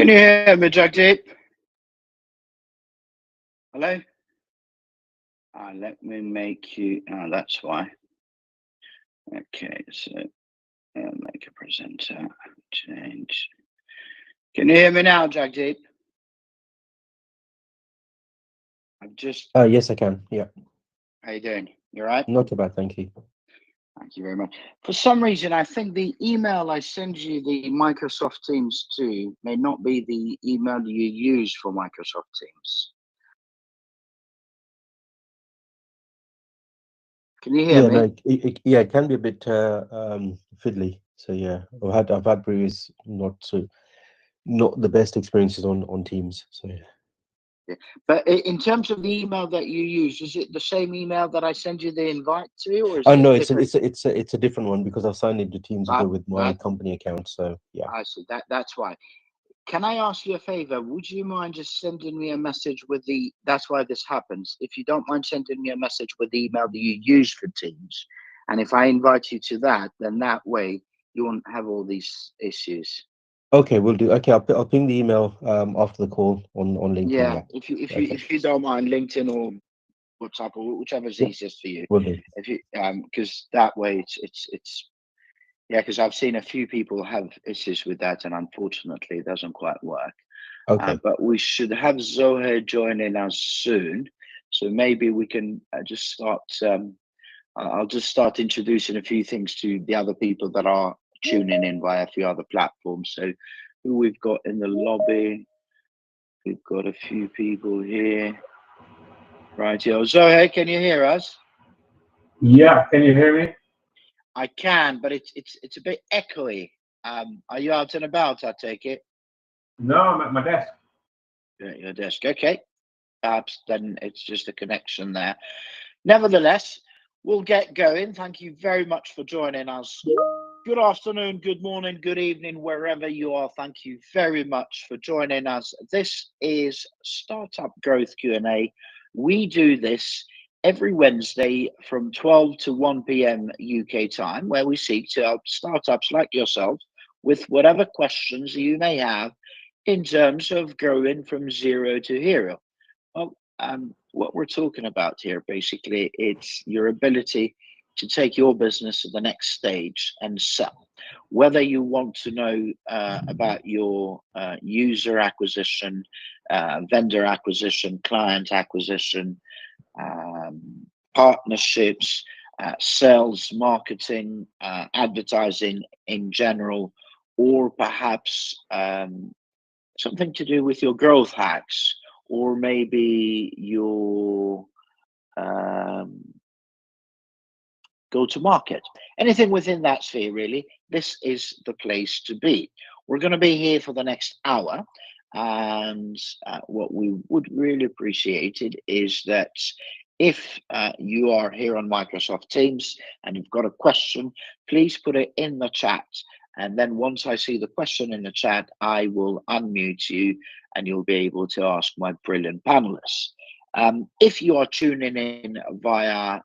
Can you hear me, Jagdeep? Hello? Let me make you, that's why. Okay, so make a presenter, change. Can you hear me now, Jagdeep? I've just... Yes, I can, yeah. How you doing? You all right? Not too bad, thank you. Thank you very much. For some reason, I think the email I send you the Microsoft Teams to may not be the email you use for Microsoft Teams. Can you hear me? No, it can be a bit fiddly. So yeah, I've had previous not the best experiences on Teams. So yeah. But in terms of the email that you use, is it the same email that I send you the invite to, or is Oh it no, different? it's a different one because I've signed into Teams with my company account. So yeah. I see. That's why. Can I ask you a favor? Would you mind just sending me a message with the? That's why this happens. If you don't mind sending me a message with the email that you use for Teams, and if I invite you to that, then that way you won't have all these issues. Okay, we'll do. Okay, I'll ping the email after the call on LinkedIn. Yeah, if you don't mind, LinkedIn or WhatsApp or whichever's easiest for you. Will do. If you because that way it's yeah, because I've seen a few people have issues with that, and unfortunately it doesn't quite work. Okay. But we should have 𝗦𝘁 joining us soon, so maybe we can just start. I'll just start introducing a few things to the other people that are tuning in via a few other platforms. So who we've got in the lobby? We've got a few people here. Right, yo, 𝗦𝘁, can you hear us? Yeah, can you hear me? I can, but it's a bit echoey. Are you out and about? I take it. No, I'm at my desk. You're at your desk, okay. Perhaps then it's just a connection there. Nevertheless, we'll get going. Thank you very much for joining us. Good afternoon, good morning, good evening, wherever you are. Thank you very much for joining us. This is Startup Growth Q&A. We do this every Wednesday from 12 to 1 p.m. UK time, where we seek to help startups like yourself with whatever questions you may have in terms of growing from zero to hero. Well, what we're talking about here, basically, it's your ability to take your business to the next stage and sell. Whether you want to know about your user acquisition, vendor acquisition, client acquisition, partnerships, sales, marketing, advertising in general, or perhaps something to do with your growth hacks, or maybe your go-to-market, anything within that sphere, really, this is the place to be. We're going to be here for the next hour, and what we would really appreciate it is that if you are here on Microsoft Teams and you've got a question, please put it in the chat. And then once I see the question in the chat, I will unmute you and you'll be able to ask my brilliant panelists. If you are tuning in via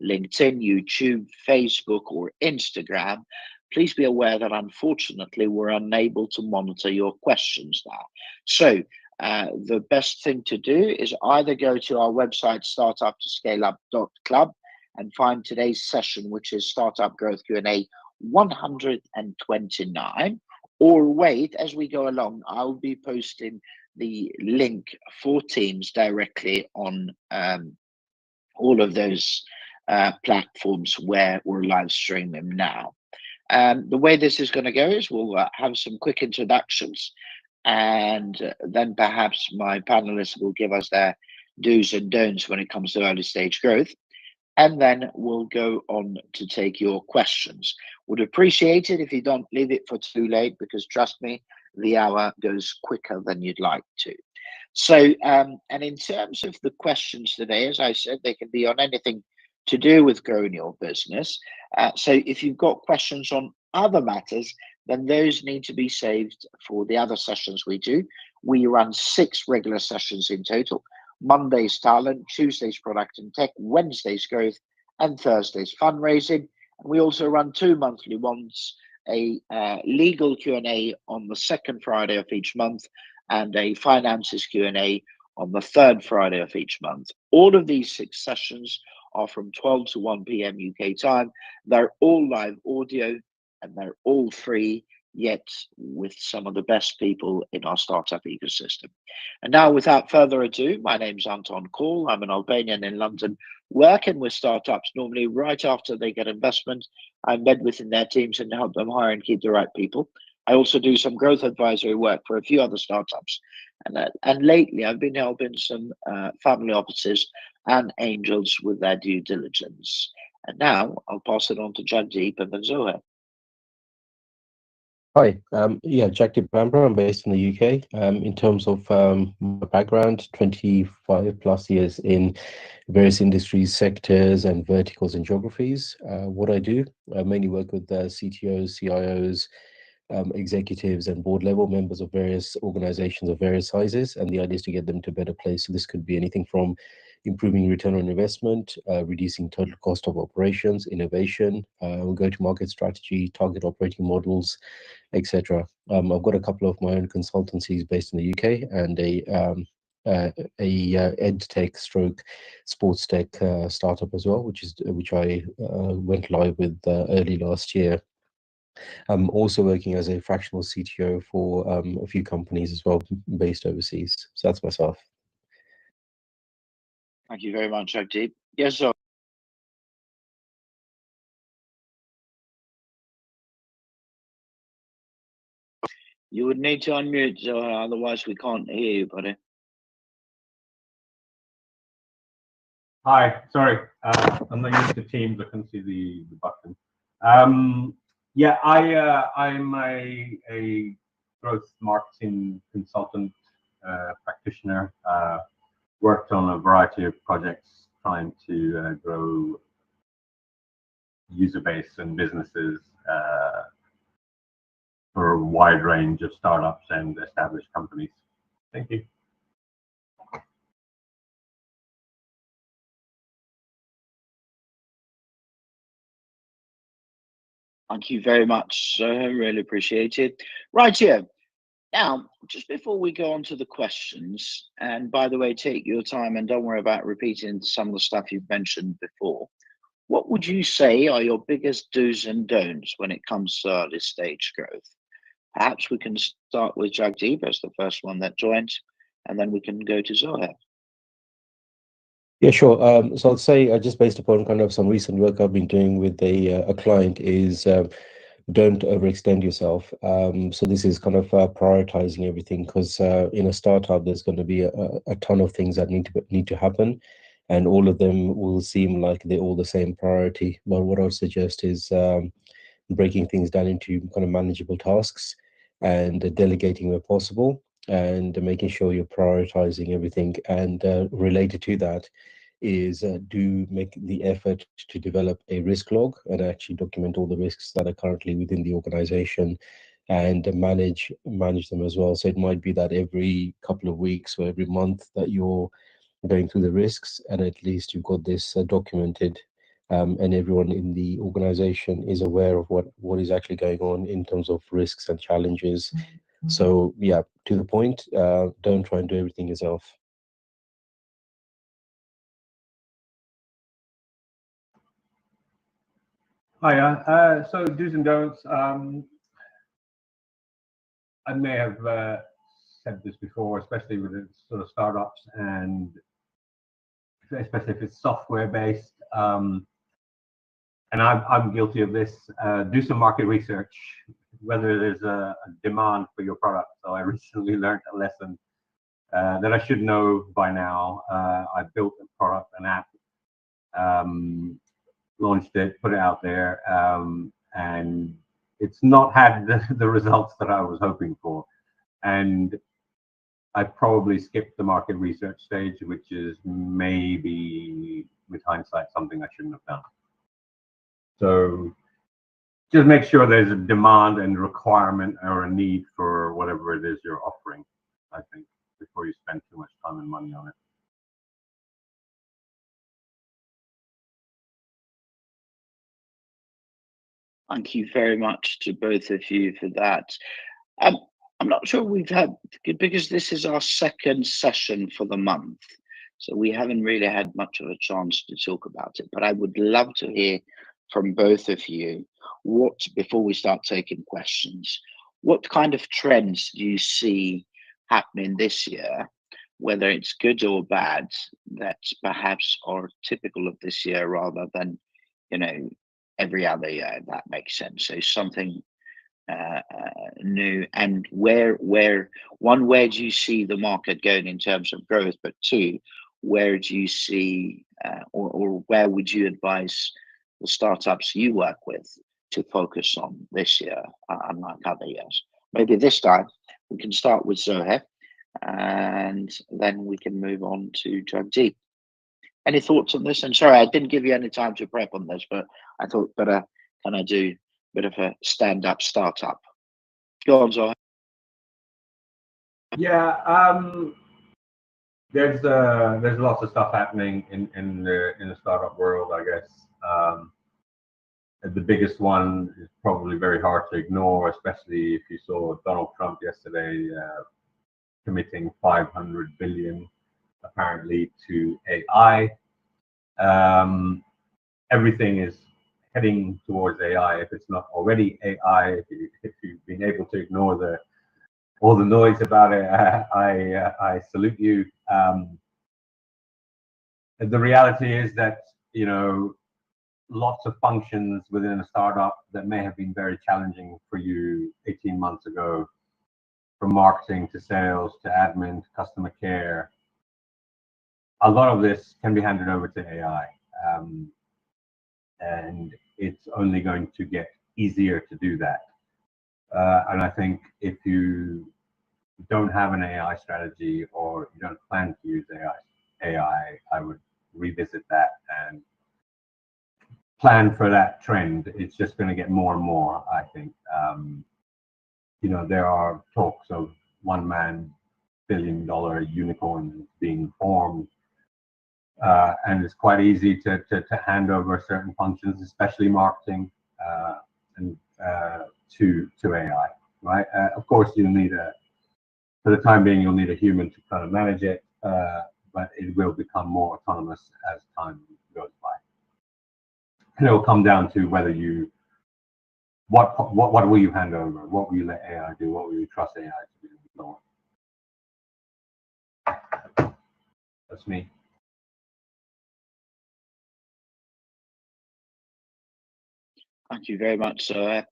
LinkedIn, YouTube, Facebook, or Instagram, please be aware that unfortunately we're unable to monitor your questions now. So the best thing to do is either go to our website, startup2scaleup.club, and find today's session, which is Startup Growth Q&A 129, or wait as we go along. I'll be posting the link for Teams directly on all of those platforms where we're live streaming now. The way this is going to go is we'll have some quick introductions, and then perhaps my panelists will give us their do's and don'ts when it comes to early stage growth. And then we'll go on to take your questions. Would appreciate it if you don't leave it for too late, because trust me, the hour goes quicker than you'd like to. So, and in terms of the questions today, as I said, they can be on anything to do with growing your business. So if you've got questions on other matters, then those need to be saved for the other sessions we do. We run 6 regular sessions in total. Monday's talent, Tuesday's product and tech, Wednesday's growth, and Thursday's fundraising. And we also run 2 monthly ones, a legal Q&A on the second Friday of each month, and a finances Q&A on the third Friday of each month. All of these 6 sessions are from 12 to 1 p.m. UK time. They're all live audio and they're all free, yet with some of the best people in our startup ecosystem. And now, without further ado, my name's Anton Call. I'm an Albanian in London, working with startups normally right after they get investment. I embed within their teams and help them hire and keep the right people. I also do some growth advisory work for a few other startups. And lately, I've been helping some family offices and angels with their due diligence. And now I'll pass it on to Jagdeep and then Zohair. Hi, yeah, Jagdeep 𝗦𝗪𝗧𝗛. I'm based in the UK. In terms of my background, 25 plus years in various industries, sectors, and verticals and geographies. What I do, I mainly work with CTOs, CIOs, executives, and board level members of various organizations of various sizes. And the idea is to get them to a better place. So this could be anything from improving return on investment, reducing total cost of operations, innovation, go-to-market strategy, target operating models, etc. I've got a couple of my own consultancies based in the UK and a ed tech stroke sports tech startup as well, which I went live with early last year. I'm also working as a fractional CTO for a few companies as well, based overseas. So that's myself. Thank you very much, Jagdeep. Yes, sir. You would need to unmute, Zohair, otherwise we can't hear you, buddy. Hi, sorry, I'm not used to Teams. I couldn't see the button. Yeah, I'm a growth marketing consultant, practitioner. Worked on a variety of projects trying to grow user base and businesses for a wide range of startups and established companies. Thank you. Thank you very much, sir. Really appreciate it. Right here. Now, just before we go on to the questions, and by the way, take your time and don't worry about repeating some of the stuff you've mentioned before. What would you say are your biggest do's and don'ts when it comes to early stage growth? Perhaps we can start with Jagdeep as the first one that joined, and then we can go to Zohair. Yeah, sure. So I'll say, just based upon kind of some recent work I've been doing with a client, is don't overextend yourself. So this is kind of prioritizing everything, because in a startup there's going to be a ton of things that need to happen, and all of them will seem like they're all the same priority. But what I would suggest is breaking things down into kind of manageable tasks and delegating where possible, and making sure you're prioritizing everything. And related to that is do make the effort to develop a risk log and actually document all the risks that are currently within the organization, and manage them as well. So it might be that every couple of weeks or every month that you're going through the risks, and at least you've got this documented, and everyone in the organization is aware of what is actually going on in terms of risks and challenges. So yeah, to the point, don't try and do everything yourself. Hiya. So do's and don'ts. I may have said this before, especially with the sort of startups, and especially if it's software based. And I'm guilty of this. Do some market research, whether there's a demand for your product. So I recently learned a lesson that I should know by now. I built a product, an app, launched it, put it out there, and it's not had the results that I was hoping for. And I probably skipped the market research stage, which is maybe, with hindsight, something I shouldn't have done. So just make sure there's a demand and requirement or a need for whatever it is you're offering, I think, before you spend too much time and money on it. Thank you very much to both of you for that. I'm not sure we've had, because this is our second session for the month, so we haven't really had much of a chance to talk about it, but I would love to hear from both of you before we start taking questions, what kind of trends do you see happening this year, whether it's good or bad, that perhaps are typical of this year rather than, every other year, if that makes sense. So something new, and where do you see the market going in terms of growth, but two, where do you see or where would you advise the startups you work with to focus on this year, unlike other years? Maybe this time we can start with 𝗁𝗁, and then we can move on to Jagdeep. Any thoughts on this? And sorry, I didn't give you any time to prep on this, but I thought better can I do a bit of a stand-up startup. Go on, 𝗁𝗁. Yeah, there's lots of stuff happening in the startup world, I guess. The biggest one is probably very hard to ignore, especially if you saw Donald Trump yesterday committing $500 billion apparently to AI. Everything is heading towards AI. If it's not already AI, if you've been able to ignore all the noise about it, I salute you. The reality is that, lots of functions within a startup that may have been very challenging for you 18 months ago, from marketing to sales to admin to customer care, a lot of this can be handed over to AI. And it's only going to get easier to do that. And I think if you don't have an AI strategy or you don't plan to use AI, I would revisit that and plan for that trend. It's just going to get more and more, I think. There are talks of one-man billion-dollar unicorns being formed. And it's quite easy to hand over certain functions, especially marketing, and to AI, right? Of course, for the time being, you'll need a human to kind of manage it, but it will become more autonomous as time goes by. And it will come down to whether what will you hand over? What will you let AI do? What will you trust AI to do? And so on. That's me. Thank you very much, 𝗁𝗁.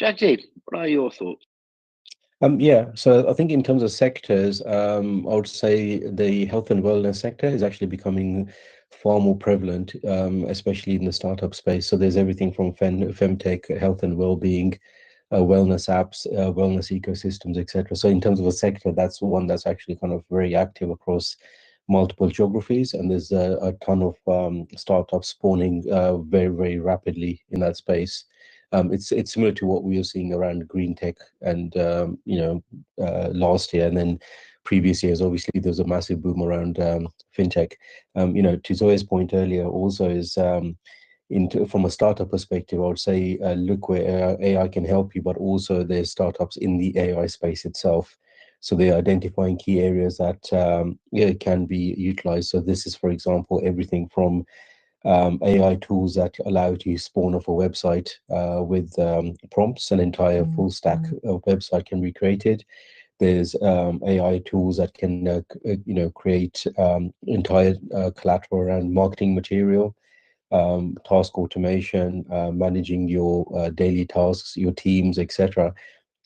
Jagdeep, what are your thoughts? Yeah, so I think in terms of sectors, I would say the health and wellness sector is actually becoming far more prevalent, especially in the startup space. So there's everything from femtech, health and well-being, wellness apps, wellness ecosystems, etc. So in terms of a sector, that's one that's actually kind of very active across multiple geographies, and there's a ton of startups spawning very, very rapidly in that space. It's similar to what we were seeing around green tech and last year, and then previous years. Obviously, there's a massive boom around fintech. To 𝗁𝗁's point earlier, also is from a startup perspective, I would say look where AI can help you, but also there's startups in the AI space itself. So they're identifying key areas that can be utilized. So this is, for example, everything from AI tools that allow you to spawn off a website with prompts. An entire full stack of website can be created. There's AI tools that can create entire collateral around marketing material, task automation, managing your daily tasks, your teams, etc.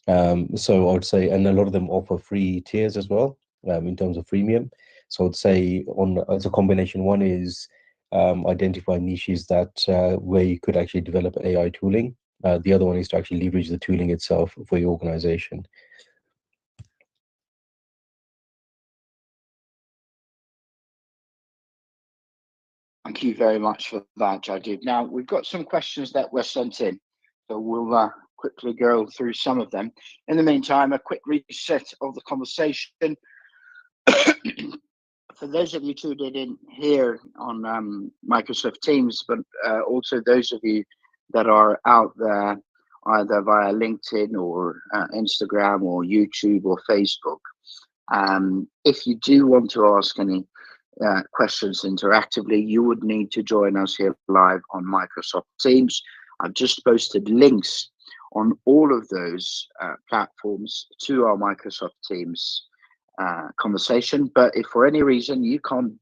So I would say, and a lot of them offer free tiers as well in terms of freemium. So I'd say as a combination, one is identify niches that where you could actually develop AI tooling. The other one is to actually leverage the tooling itself for your organization. Thank you very much for that, Jagdeep. Now, we've got some questions that were sent in, so we'll quickly go through some of them. In the meantime, a quick reset of the conversation. For those of you tuned in here on Microsoft Teams, but also those of you that are out there, either via LinkedIn or Instagram or YouTube or Facebook. If you do want to ask any questions interactively, you would need to join us here live on Microsoft Teams. I've just posted links on all of those platforms to our Microsoft Teams conversation. But if for any reason you can't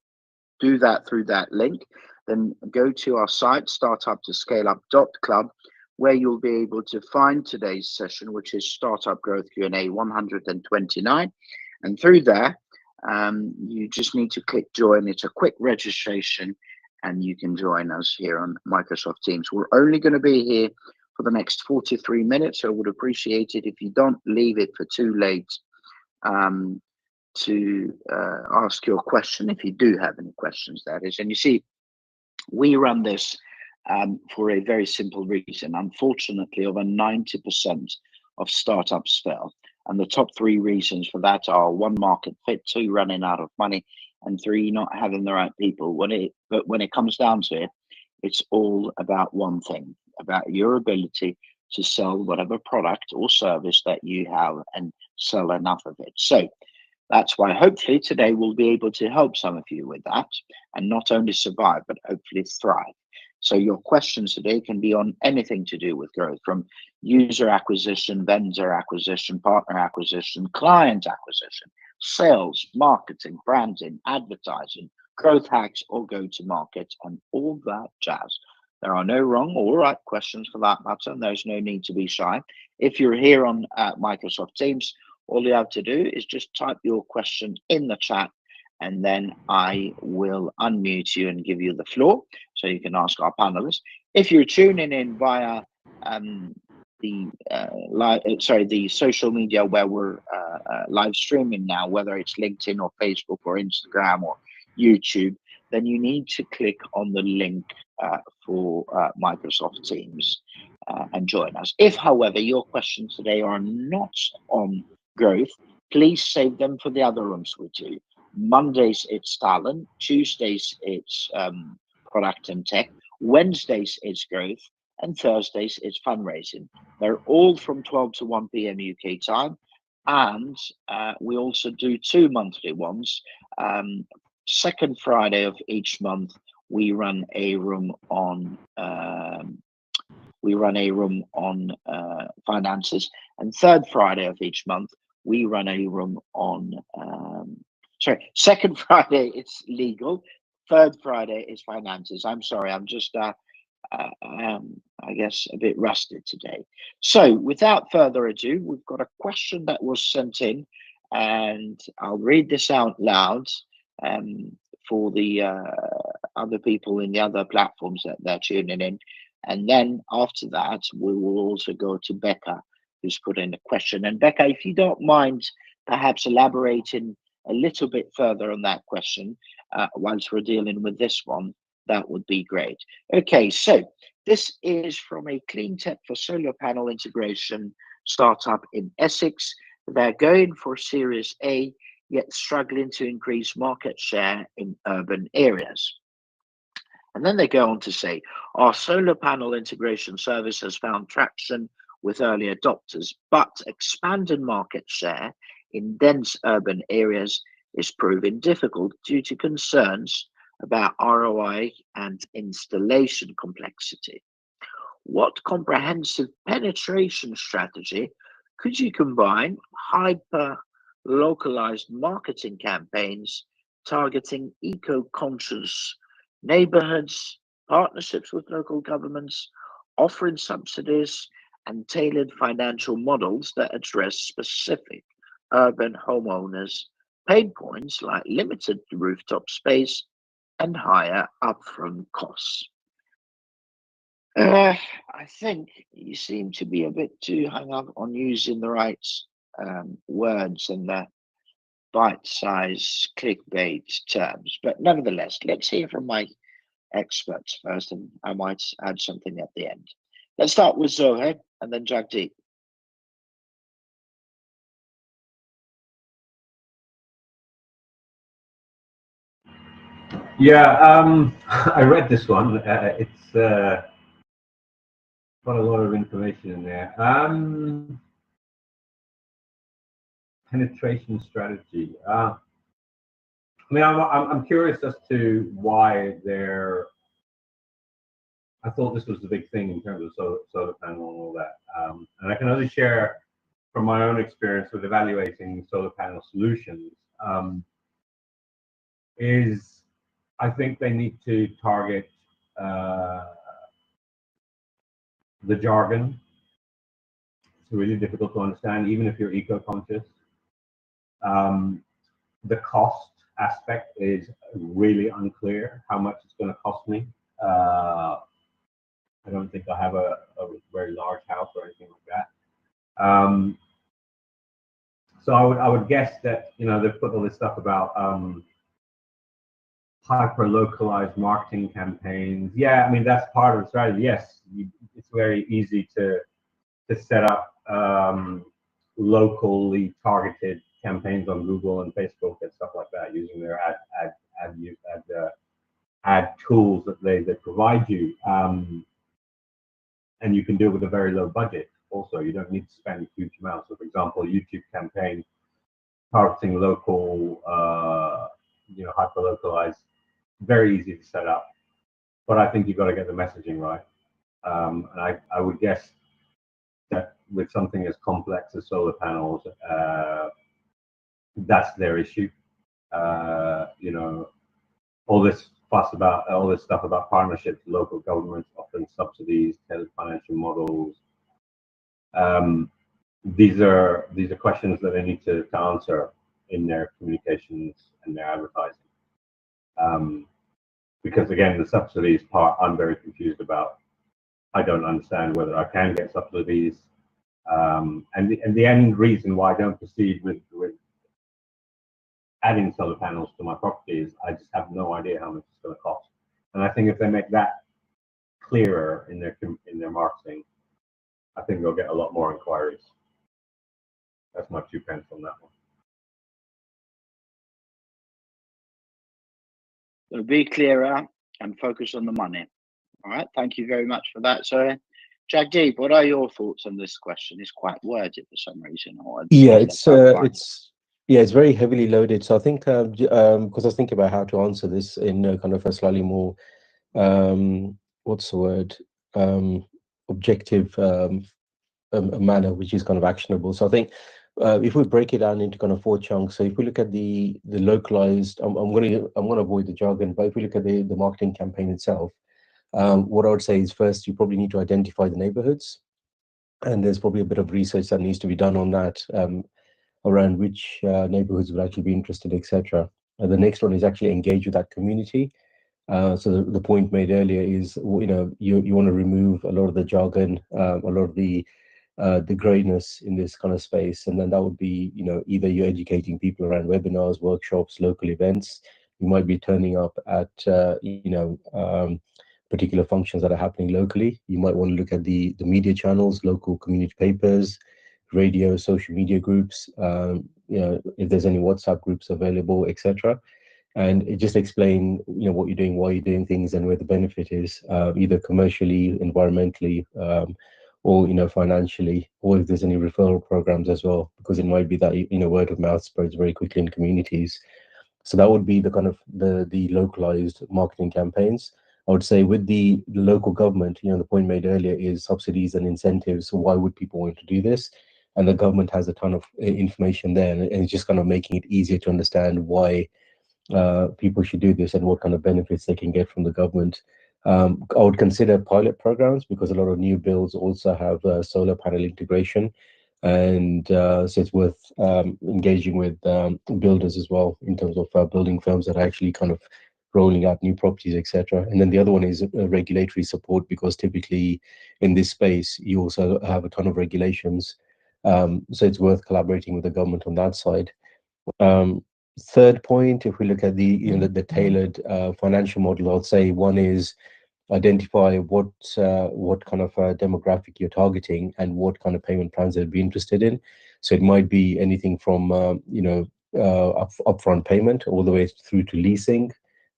do that through that link, then go to our site, startup2scaleup.club, where you'll be able to find today's session, which is Startup Growth Q&A 129. And through there, you just need to click join. It's a quick registration, and you can join us here on Microsoft Teams. We're only going to be here for the next 43 minutes, so I would appreciate it if you don't leave it for too late to ask your question, if you do have any questions, that is. And you see, we run this for a very simple reason. Unfortunately, over 90% of startups fail. And the top 3 reasons for that are 1, market fit, 2, running out of money, and 3, not having the right people. But when it comes down to it, it's all about one thing, about your ability to sell whatever product or service that you have and sell enough of it. So that's why hopefully today we'll be able to help some of you with that, and not only survive, but hopefully thrive. So your questions today can be on anything to do with growth, from user acquisition, vendor acquisition, partner acquisition, client acquisition, sales, marketing, branding, advertising, growth hacks, or go-to-market, and all that jazz. There are no wrong or right questions for that matter, and there's no need to be shy. If you're here on Microsoft Teams, all you have to do is just type your question in the chat, and then I will unmute you and give you the floor so you can ask our panelists. If you're tuning in via the social media where we're live streaming now, whether it's LinkedIn or Facebook or Instagram or YouTube, then you need to click on the link for Microsoft Teams and join us. If, however, your questions today are not on growth, please save them for the other rooms we do. Mondays it's talent, Tuesdays it's product and tech, Wednesdays it's growth, and Thursdays it's fundraising. They're all from 12 to 1 p.m. UK time, and we also do 2 monthly ones. Second Friday of each month we run a room on finances, and third Friday of each month we run a room on second Friday it's legal, third Friday is finances. I'm sorry, I'm just I guess a bit rusted today. So without further ado, we've got a question that was sent in, and I'll read this out loud for the other people in the other platforms that they're tuning in. And then after that, we will also go to Becca, who's put in a question. And Becca, if you don't mind perhaps elaborating a little bit further on that question whilst we're dealing with this one, that would be great. Okay, so this is from a clean tech for solar panel integration startup in Essex. They're going for Series A, yet struggling to increase market share in urban areas. And then they go on to say, our solar panel integration service has found traction with early adopters, but expanding market share in dense urban areas is proving difficult due to concerns about ROI and installation complexity. What comprehensive penetration strategy could you combine hyper-localized marketing campaigns targeting eco-conscious neighborhoods, partnerships with local governments, offering subsidies, and tailored financial models that address specific urban homeowners' pain points like limited rooftop space and higher upfront costs? I think you seem to be a bit too hung up on using the right words and the bite-sized clickbait terms, but nevertheless, let's hear from my experts first, and I might add something at the end. Let's start with Zohe and then Jagdeep. Yeah, I read this one. Got a lot of information in there. Penetration strategy. I mean, I'm curious as to why they're. I thought this was the big thing in terms of solar panel and all that. And I can only share from my own experience with evaluating solar panel solutions. Is I think they need to target the jargon. It's really difficult to understand, even if you're eco-conscious. The cost aspect is really unclear, how much it's going to cost me. I don't think I have a very large house or anything like that. So I would guess that, you know, they've put all this stuff about hyper-localized marketing campaigns. Yeah, I mean, that's part of the strategy. Yes, it's very easy to set up locally targeted campaigns on Google and Facebook and stuff like that, using their ad tools that they provide you. And you can do it with a very low budget. Also, you don't need to spend huge amounts. So, for example, a YouTube campaign targeting local, you know, hyper-localized, very easy to set up. But I think you've got to get the messaging right. And I would guess that with something as complex as solar panels, that's their issue. You know, all this stuff about partnerships, local governments offering subsidies, tailored financial models. These are questions that they need to answer in their communications and their advertising. Because again, the subsidies part, I'm very confused about. I don't understand whether I can get subsidies. And the end reason why I don't proceed with adding solar panels to my property is I just have no idea how much it's going to cost. And I think if they make that clearer in their marketing, I think they'll get a lot more inquiries. That's my 2 pence on that one. So be clearer and focus on the money. All right, thank you very much for that. So, Jagdeep, what are your thoughts on this question? It's quite worded for some reason. Yeah, it's very heavily loaded. So I think because I was thinking about how to answer this in a kind of a slightly more objective manner, which is kind of actionable. So I think if we break it down into kind of 4 chunks, so if we look at the localized, I'm going to avoid the jargon, but if we look at the marketing campaign itself, what I would say is first you probably need to identify the neighborhoods, and there's probably a bit of research that needs to be done on that, around which neighborhoods would actually be interested, etc. And the next one is actually engage with that community. So the point made earlier is, you know, you want to remove a lot of the jargon, a lot of the grayness in this kind of space, and then that would be, you know, either you're educating people around webinars, workshops, local events. You might be turning up at you know, particular functions that are happening locally. You might want to look at the media channels, local community papers, radio, social media groups, you know, if there's any WhatsApp groups available, etc. And it just explain, you know, what you're doing, why you're doing things, and where the benefit is, either commercially, environmentally, or, you know, financially, or if there's any referral programs as well, because it might be that, you know, word of mouth spreads very quickly in communities. So that would be the kind of the localized marketing campaigns. I would say with the local government, you know, the point made earlier is subsidies and incentives. So why would people want to do this? And the government has a ton of information there, and it's just kind of making it easier to understand why people should do this and what kind of benefits they can get from the government. I would consider pilot programs, because a lot of new builds also have solar panel integration, and so it's worth engaging with builders as well, in terms of building firms that are actually kind of rolling out new properties, etc. And then the other one is regulatory support, because typically in this space you also have a ton of regulations, so it's worth collaborating with the government on that side. Third point, if we look at the, you know, the tailored financial model, I'd say one is identify what kind of demographic you're targeting and what kind of payment plans they'd be interested in. So it might be anything from you know, upfront payment all the way through to leasing.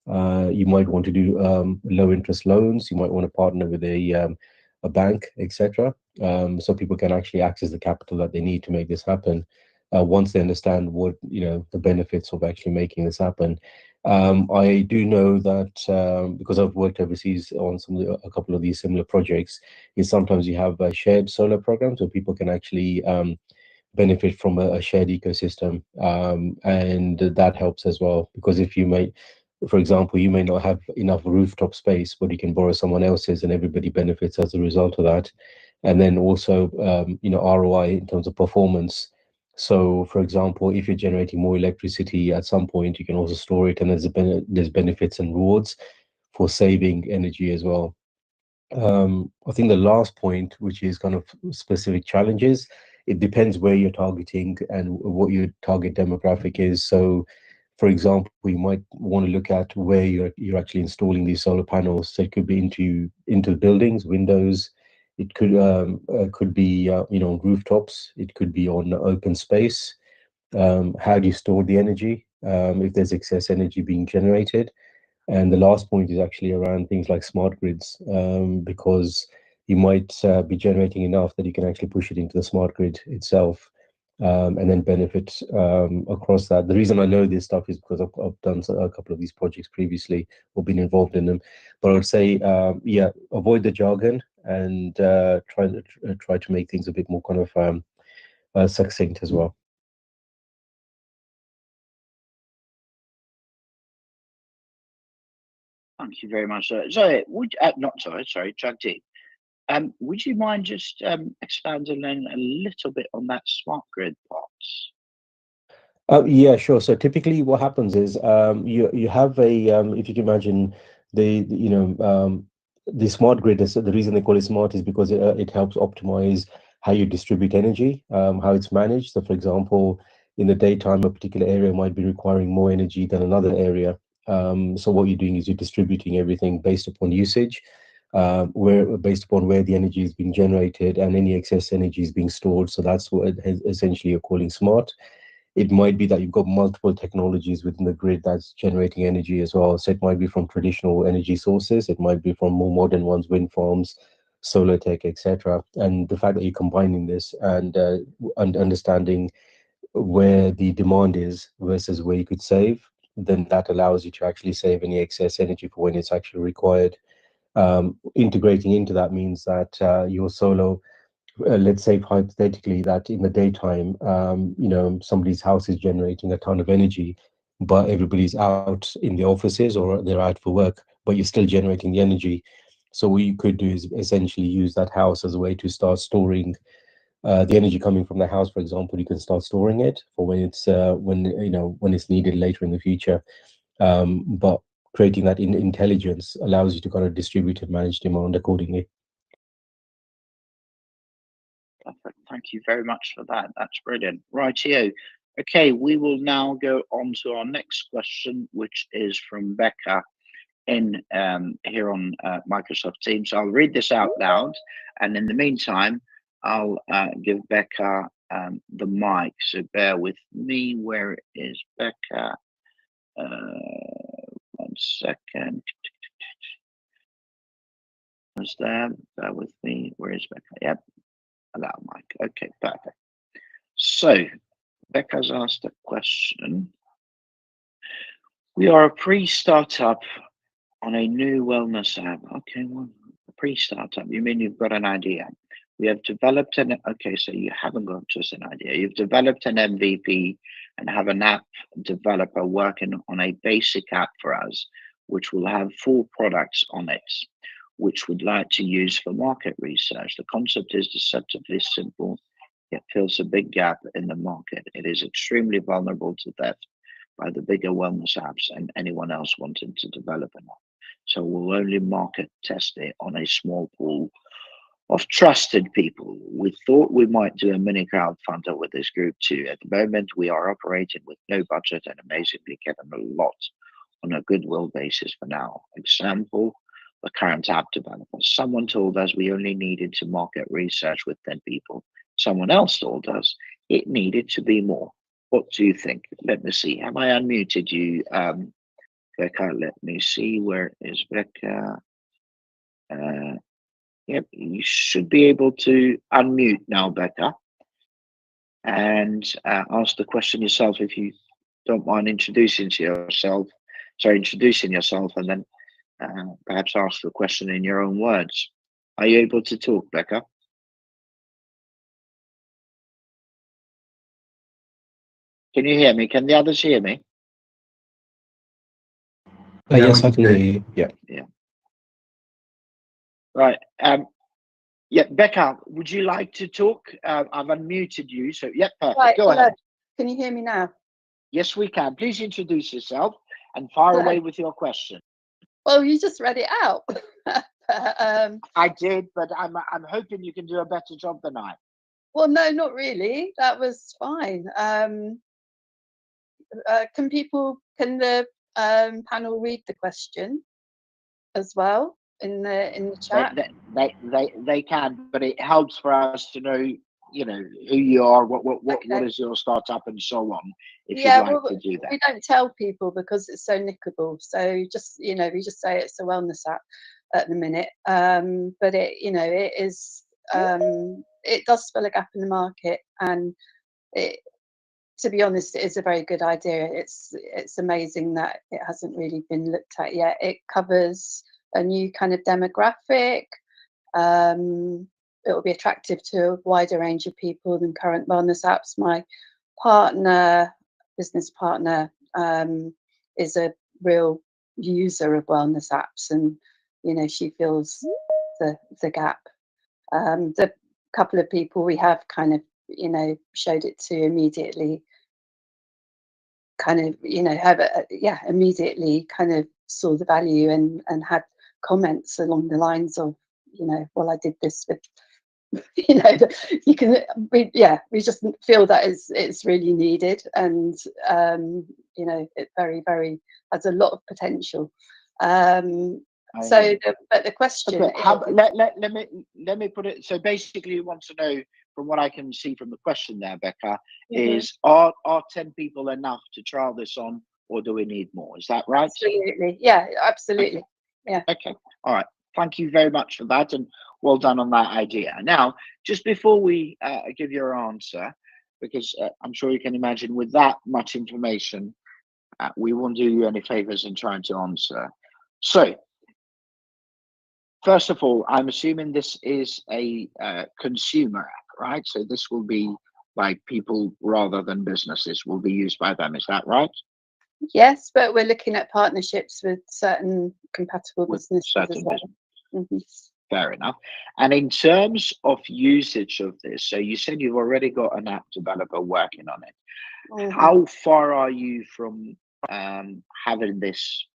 You might want to do low interest loans. You might want to partner with a a bank, etc. So people can actually access the capital that they need to make this happen once they understand what, the benefits of actually making this happen. I do know that because I've worked overseas on a couple of these similar projects, is sometimes you have shared solar programs where people can actually benefit from a shared ecosystem, and that helps as well, because if you may, for example, you may not have enough rooftop space, but you can borrow someone else's and everybody benefits as a result of that. And then also ROI in terms of performance. So for example, if you're generating more electricity at some point, you can also store it, and there's benefits and rewards for saving energy as well. I think the last point, which is kind of specific challenges, it depends where you're targeting and what your target demographic is. So, for example, you might want to look at where you're actually installing these solar panels. So it could be into buildings, windows. It could be on rooftops. It could be on open space. How do you store the energy if there's excess energy being generated? And the last point is actually around things like smart grids, because you might be generating enough that you can actually push it into the smart grid itself, and then benefit across that. The reason I know this stuff is because I've done a couple of these projects previously or been involved in them. But I would say, yeah, avoid the jargon and try to make things a bit more kind of succinct as well. Thank you very much, sir. Sorry, Jagdeep. Would you mind just expanding a little bit on that smart grid part? Yeah, sure. So typically, what happens is you have a if you can imagine the smart grid. The reason they call it smart is because it helps optimize how you distribute energy, how it's managed. So, for example, in the daytime, a particular area might be requiring more energy than another area. So what you're doing is you're distributing everything based upon usage, based upon where the energy is being generated and any excess energy is being stored. So that's what essentially you're calling smart. It might be that you've got multiple technologies within the grid that's generating energy as well. So it might be from traditional energy sources, it might be from more modern ones, wind farms, solar tech, etc. And the fact that you're combining this and understanding where the demand is versus where you could save, then that allows you to actually save any excess energy for when it's actually required. Integrating into that means that your solar, let's say hypothetically that in the daytime, somebody's house is generating a ton of energy, but everybody's out in the offices or they're out for work, but you're still generating the energy. So what you could do is essentially use that house as a way to start storing the energy coming from the house. For example, you can start storing it for when it's needed later in the future. But creating that intelligence allows you to kind of distribute and manage demand accordingly. Perfect. Thank you very much for that. That's brilliant. Rightio. Okay, we will now go on to our next question, which is from Becca in here on Microsoft Teams. So I'll read this out loud, and in the meantime, I'll give Becca the mic. So bear with me. Where is Becca? 1 second. Was there? Bear with me. Where is Becca? Yep. Allow mic. Okay, perfect. So Becca's asked a question. We are a pre-startup on a new wellness app. Okay, well, a pre-startup. You mean you've got an idea? We have developed okay, so you haven't got just an idea. You've developed an MVP and have an app developer working on a basic app for us, which will have 4 products on it, which we'd like to use for market research. The concept is deceptively simple, yet fills a big gap in the market. It is extremely vulnerable to theft by the bigger wellness apps and anyone else wanting to develop an app. So we'll only market test it on a small pool of trusted people. We thought we might do a mini crowdfunder with this group too. At the moment, we are operating with no budget and amazingly getting a lot on a goodwill basis for now. Example, the current app developer. Someone told us we only needed to market research with 10 people. Someone else told us it needed to be more. What do you think? Let me see. Have I unmuted you, Becca? Let me see. Where is Becca? Yep, you should be able to unmute now, Becca, and ask the question yourself if you don't mind introducing yourself, and then perhaps ask the question in your own words. Are you able to talk, Becca? Can you hear me? Can the others hear me? Yes, I can hear you. Yeah. Yeah. Right. Yeah, Becca, would you like to talk? I've unmuted you, so yeah, perfect. Right, Go ahead. Can you hear me now? Yes, we can. Please introduce yourself and fire away with your question. Well, you just read it out. I did, but I'm hoping you can do a better job than I. Well, no, not really. That was fine. Can the panel read the question as well in the chat? They can, but it helps for us to know, you know, who you are, what is your startup, and so on. If you'd like to do that, we don't tell people because it's so nickable. So just, you know, we just say it's a wellness app at the minute. But it, you know, it is. It does fill a gap in the market, and it, to be honest, it is a very good idea. It's amazing that it hasn't really been looked at yet. It covers a new kind of demographic. It will be attractive to a wider range of people than current wellness apps. My business partner, is a real user of wellness apps, and you know, she feels the gap. The couple of people we have kind of, you know, showed it to immediately kind of, you know, immediately kind of saw the value and had comments along the lines of, you know, well, I did this with, you know, we just feel that it's really needed, and you know, it very, very has a lot of potential. So the question, okay, let me put it. So basically, you want to know, from what I can see from the question there, Becca, is are 10 people enough to trial this on, or do we need more? Is that right? Absolutely, yeah, absolutely. Okay. Yeah. Okay. All right. Thank you very much for that, and well done on that idea. Now, just before we give your answer, because I'm sure you can imagine with that much information, we won't do you any favors in trying to answer. So, first of all, I'm assuming this is a consumer app, right? So this will be by people rather than businesses, will be used by them. Is that right? Yes, but we're looking at partnerships with certain compatible businesses as well. Fair enough. And in terms of usage of this, so you said you've already got an app developer working on it. How far are you from having this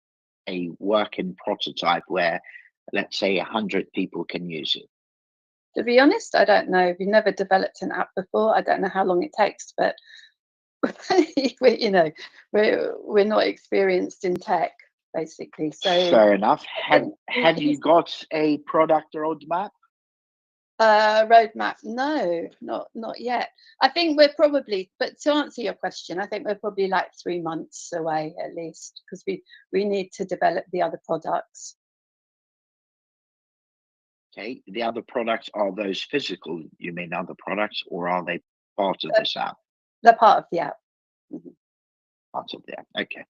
a working prototype where, let's say, 100 people can use it? To be honest, I don't know. We've never developed an app before. I don't know how long it takes, but you know, we're not experienced in tech, basically. So fair enough. Have you got a product roadmap? Roadmap? No, not yet. I think we're probably, but to answer your question, I think we're probably like 3 months away at least, because we need to develop the other products. Okay, the other products, are those physical, you mean other products, or are they part of this app? They're part of the app. Part of the app. Okay.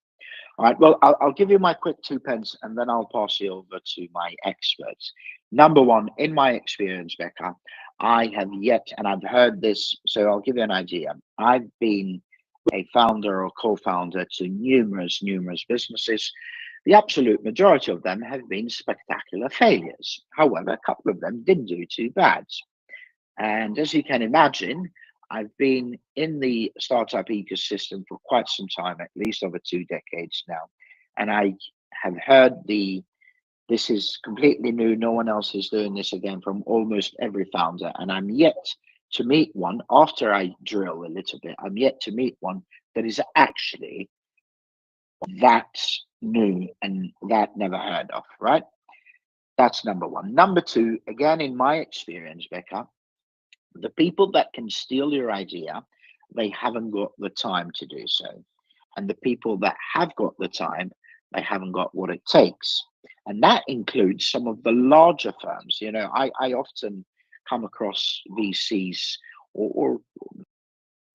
All right. Well, I'll give you my quick 2 pence, and then I'll pass you over to my experts. Number one, in my experience, Becca, I have yet, and I've heard this, so I'll give you an idea. I've been a founder or co-founder to numerous businesses. The absolute majority of them have been spectacular failures. However, a couple of them didn't do too bad. And as you can imagine, I've been in the startup ecosystem for quite some time, at least over 2 decades now. And I have heard this is completely new, no one else is doing this again, from almost every founder. And I'm yet to meet one, after I drill a little bit, I'm yet to meet one that is actually that new and that never heard of, right? That's number one. Number two, again, in my experience, Becca, the people that can steal your idea, they haven't got the time to do so. And the people that have got the time, they haven't got what it takes And that includes some of the larger firms. You know, I often come across VCs or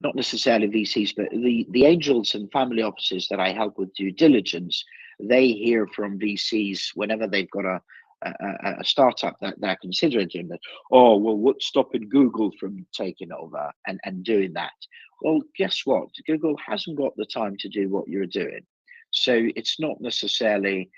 not necessarily VCs, but the angels and family offices that I help with due diligence, they hear from VCs whenever they've got a startup that they're considering doing that. Oh, well, what's stopping Google from taking over and doing that? Well, guess what? Google hasn't got the time to do what you're doing. So it's not necessarily,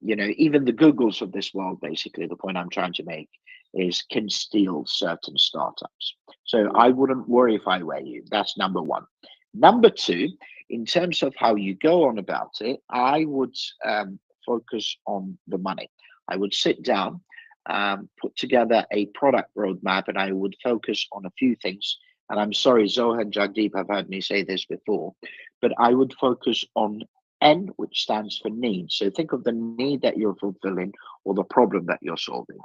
you know, even the Googles of this world, basically, the point I'm trying to make is can steal certain startups. So I wouldn't worry if I were you. That's number one. Number two, in terms of how you go on about it, I would focus on the money. I would sit down, put together a product roadmap, and I would focus on a few things. And I'm sorry, Zoha and Jagdeep have heard me say this before, but I would focus on N, which stands for need. So think of the need that you're fulfilling or the problem that you're solving.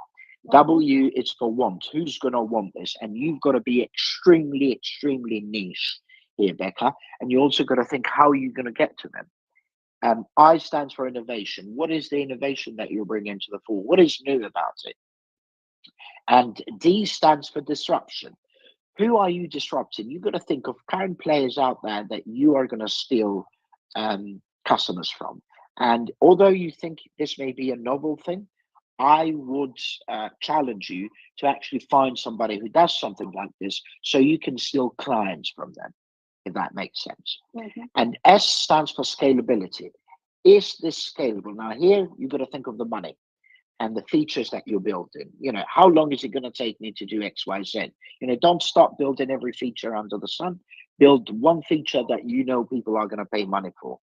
W is for want. Who's going to want this? And you've got to be extremely, extremely niche here, Becca. And you also got to think, how are you going to get to them? I stands for innovation. What is the innovation that you're bringing to the fore? What is new about it? And D stands for disruption. Who are you disrupting? You've got to think of current players out there that you are going to steal customers from. And although you think this may be a novel thing, I would challenge you to actually find somebody who does something like this so you can steal clients from them, if that makes sense. Mm-hmm. And S stands for scalability. Is this scalable? Now here, you've got to think of the money and the features that you're building. You know, how long is it going to take me to do X, Y, Z? You know, don't start building every feature under the sun. Build one feature that you know people are going to pay money for.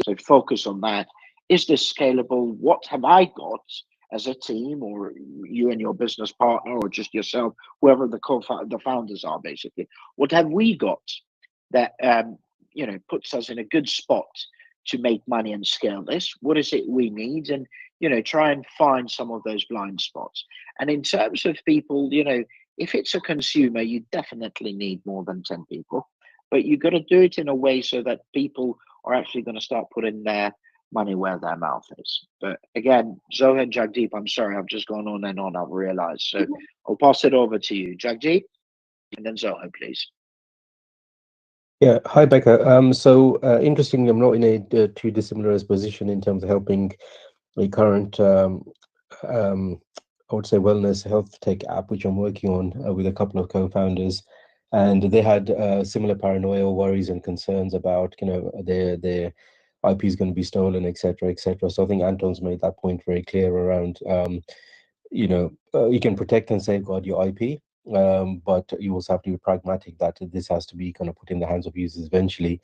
So focus on that. Is this scalable? What have I got as a team, or you and your business partner, or just yourself, whoever the founders are, basically? What have we got that you know, puts us in a good spot to make money and scale this? What is it we need? And you know, try and find some of those blind spots. And in terms of people, you know, if it's a consumer, you definitely need more than 10 people, but you've got to do it in a way so that people are actually going to start putting their money where their mouth is. But again, Zoha and Jagdeep, I'm sorry, I've just gone on and on, I've realized. So I'll pass it over to you, Jagdeep, and then Zoha, please. Yeah, hi Becca. So interestingly, I'm not in a too dissimilar position in terms of helping a current, I would say, wellness health tech app, which I'm working on with a couple of co-founders. And they had similar paranoia, worries, and concerns about, you know, their IP is going to be stolen, etc., etc. So I think Anton's made that point very clear around, you know, you can protect and safeguard your IP, but you also have to be pragmatic that this has to be kind of put in the hands of users eventually.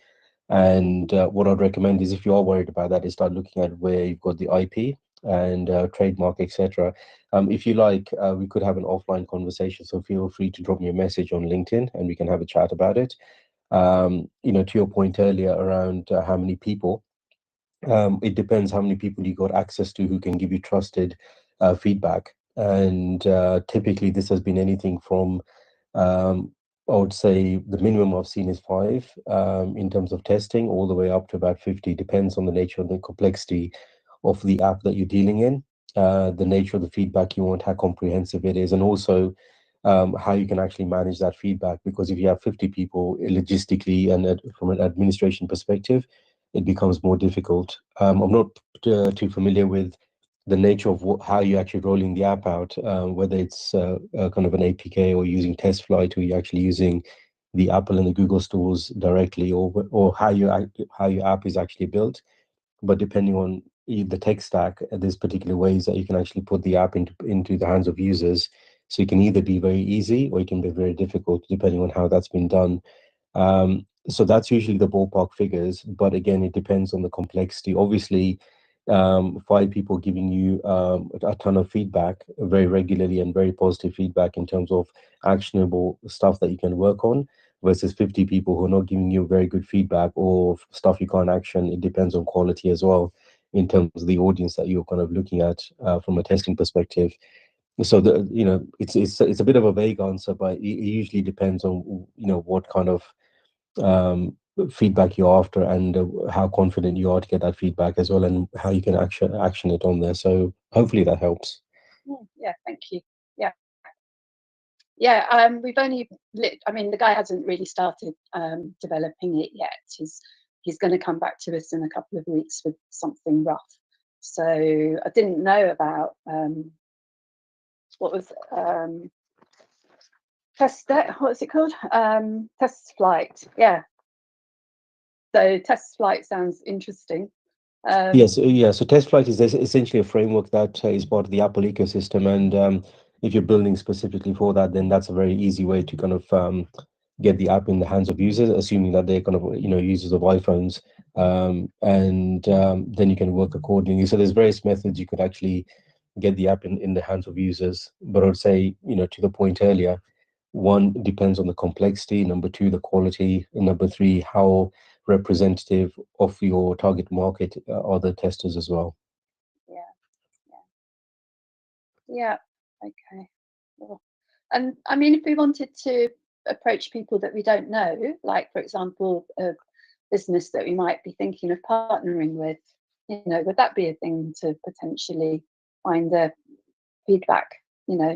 And what I'd recommend is, if you are worried about that, is start looking at where you've got the IP and trademark, etc. If you like, we could have an offline conversation, so feel free to drop me a message on LinkedIn and we can have a chat about it. You know, to your point earlier around how many people, it depends how many people you got access to who can give you trusted feedback. And typically this has been anything from, I would say the minimum I've seen is 5 in terms of testing, all the way up to about 50. Depends on the nature and the complexity of the app that you're dealing in, the nature of the feedback you want, how comprehensive it is, and also how you can actually manage that feedback. Because if you have 50 people, logistically and from an administration perspective, it becomes more difficult. I'm not too familiar with the nature of how you're actually rolling the app out, whether it's kind of an APK or using test flight, or you're actually using the Apple and the Google stores directly, or how your app is actually built. But depending on the tech stack, there's particular ways that you can actually put the app into the hands of users. So it can either be very easy or it can be very difficult, depending on how that's been done. So that's usually the ballpark figures, but again, it depends on the complexity. Obviously, 5 people giving you a ton of feedback very regularly and very positive feedback in terms of actionable stuff that you can work on, versus 50 people who are not giving you very good feedback or stuff you can't action. It depends on quality as well, in terms of the audience that you're kind of looking at from a testing perspective. So you know, it's a bit of a vague answer, but it usually depends on, you know, what kind of feedback you're after, and how confident you are to get that feedback as well, and how you can action it on there. So hopefully that helps. Yeah, thank you. Yeah, we've only I mean, the guy hasn't really started developing it yet. He's going to come back to us in a couple of weeks with something rough. So I didn't know about what was what's it called? Test flight. Yeah. So test flight sounds interesting. Yes, yeah. So test flight is essentially a framework that is part of the Apple ecosystem, and if you're building specifically for that, then that's a very easy way to kind of get the app in the hands of users, assuming that they're kind of users of iPhones, and then you can work accordingly. So there's various methods you could actually get the app in the hands of users. But I would say, to the point earlier, one, depends on the complexity. Number two, the quality. And number three, how representative of your target market are the testers as well. Yeah. Okay. Well, and I mean, if we wanted to approach people that we don't know, like for example, a business that we might be thinking of partnering with, would that be a thing to potentially find the feedback?